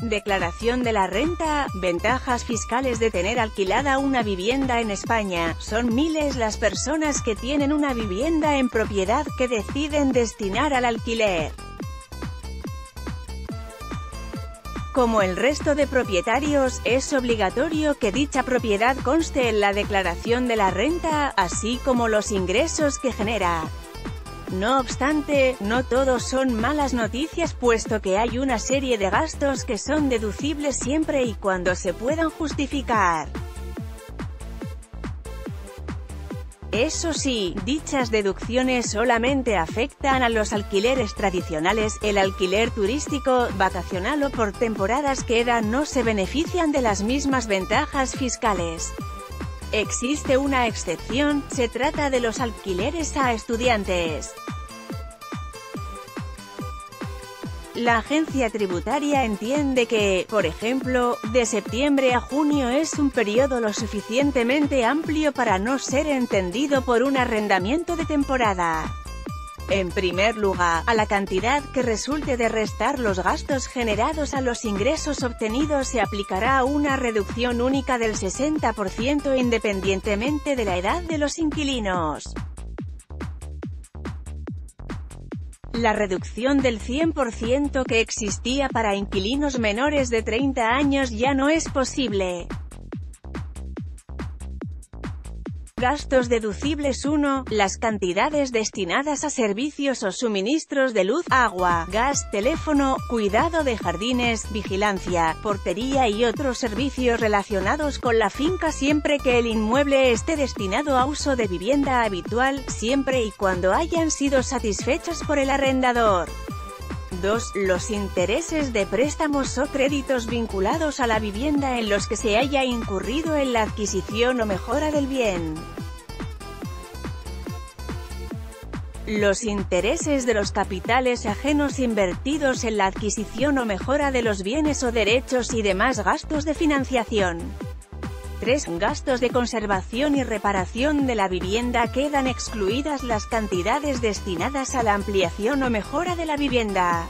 Declaración de la renta. Ventajas fiscales de tener alquilada una vivienda en España. Son miles las personas que tienen una vivienda en propiedad que deciden destinar al alquiler. Como el resto de propietarios, es obligatorio que dicha propiedad conste en la declaración de la renta, así como los ingresos que genera. No obstante, no todos son malas noticias, puesto que hay una serie de gastos que son deducibles siempre y cuando se puedan justificar. Eso sí, dichas deducciones solamente afectan a los alquileres tradicionales. El alquiler turístico, vacacional o por temporadas no se benefician de las mismas ventajas fiscales. Existe una excepción, se trata de los alquileres a estudiantes. La agencia tributaria entiende que, por ejemplo, de septiembre a junio es un periodo lo suficientemente amplio para no ser entendido por un arrendamiento de temporada. En primer lugar, a la cantidad que resulte de restar los gastos generados a los ingresos obtenidos se aplicará una reducción única del 60% independientemente de la edad de los inquilinos. La reducción del 100% que existía para inquilinos menores de 30 años ya no es posible. Gastos deducibles 1. Las cantidades destinadas a servicios o suministros de luz, agua, gas, teléfono, cuidado de jardines, vigilancia, portería y otros servicios relacionados con la finca siempre que el inmueble esté destinado a uso de vivienda habitual, siempre y cuando hayan sido satisfechos por el arrendador. 2. Los intereses de préstamos o créditos vinculados a la vivienda en los que se haya incurrido en la adquisición o mejora del bien. Los intereses de los capitales ajenos invertidos en la adquisición o mejora de los bienes o derechos y demás gastos de financiación. 3. Gastos de conservación y reparación de la vivienda. Quedan excluidas las cantidades destinadas a la ampliación o mejora de la vivienda.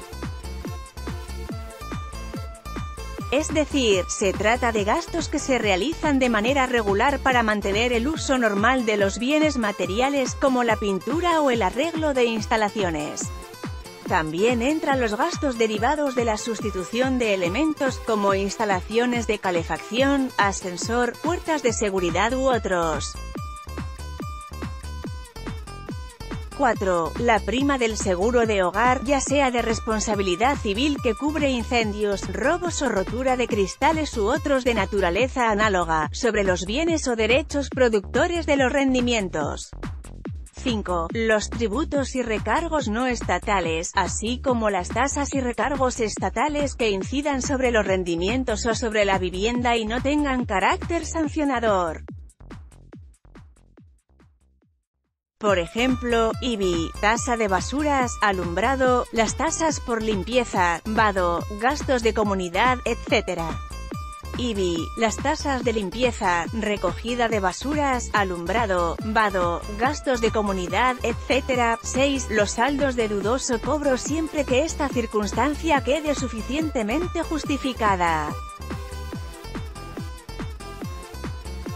Es decir, se trata de gastos que se realizan de manera regular para mantener el uso normal de los bienes materiales, como la pintura o el arreglo de instalaciones. También entran los gastos derivados de la sustitución de elementos, como instalaciones de calefacción, ascensor, puertas de seguridad u otros. 4. La prima del seguro de hogar, ya sea de responsabilidad civil que cubre incendios, robos o rotura de cristales u otros de naturaleza análoga, sobre los bienes o derechos productores de los rendimientos. 5. Los tributos y recargos no estatales, así como las tasas y recargos estatales que incidan sobre los rendimientos o sobre la vivienda y no tengan carácter sancionador. Por ejemplo, IBI, tasa de basuras, alumbrado, las tasas por limpieza, vado, gastos de comunidad, etc. IBI, las tasas de limpieza, recogida de basuras, alumbrado, vado, gastos de comunidad, etc. 6. Los saldos de dudoso cobro siempre que esta circunstancia quede suficientemente justificada.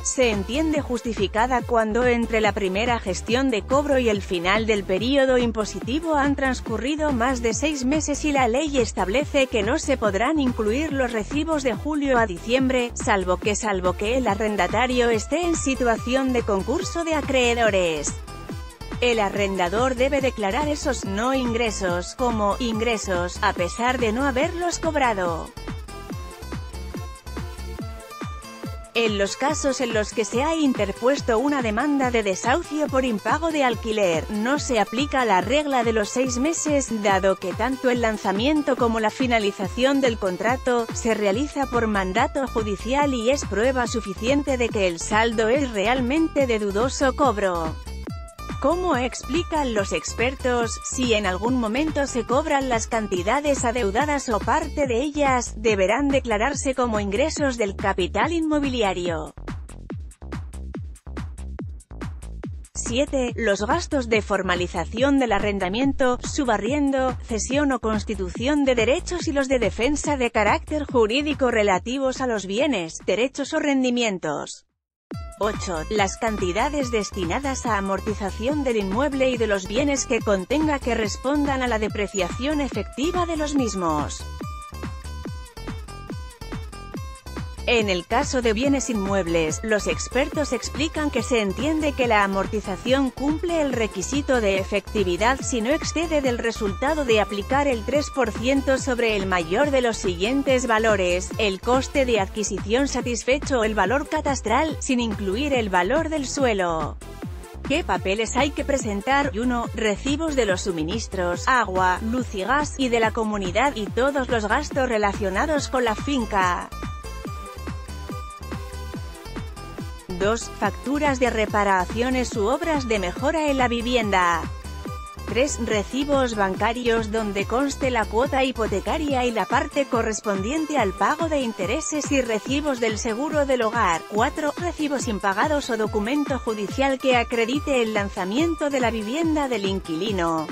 Se entiende justificada cuando entre la primera gestión de cobro y el final del período impositivo han transcurrido más de 6 meses y la ley establece que no se podrán incluir los recibos de julio a diciembre, salvo que el arrendatario esté en situación de concurso de acreedores. El arrendador debe declarar esos no ingresos como ingresos, a pesar de no haberlos cobrado. En los casos en los que se ha interpuesto una demanda de desahucio por impago de alquiler, no se aplica la regla de los 6 meses, dado que tanto el lanzamiento como la finalización del contrato se realiza por mandato judicial y es prueba suficiente de que el saldo es realmente de dudoso cobro. Como explican los expertos, si en algún momento se cobran las cantidades adeudadas o parte de ellas, deberán declararse como ingresos del capital inmobiliario. 7. Los gastos de formalización del arrendamiento, subarriendo, cesión o constitución de derechos y los de defensa de carácter jurídico relativos a los bienes, derechos o rendimientos. 8. Las cantidades destinadas a amortización del inmueble y de los bienes que contenga que respondan a la depreciación efectiva de los mismos. En el caso de bienes inmuebles, los expertos explican que se entiende que la amortización cumple el requisito de efectividad si no excede del resultado de aplicar el 3% sobre el mayor de los siguientes valores: el coste de adquisición satisfecho o el valor catastral, sin incluir el valor del suelo. ¿Qué papeles hay que presentar? 1. Recibos de los suministros, agua, luz y gas, y de la comunidad, y todos los gastos relacionados con la finca. 2. Facturas de reparaciones u obras de mejora en la vivienda. 3. Recibos bancarios donde conste la cuota hipotecaria y la parte correspondiente al pago de intereses y recibos del seguro del hogar. 4. Recibos impagados o documento judicial que acredite el lanzamiento de la vivienda del inquilino.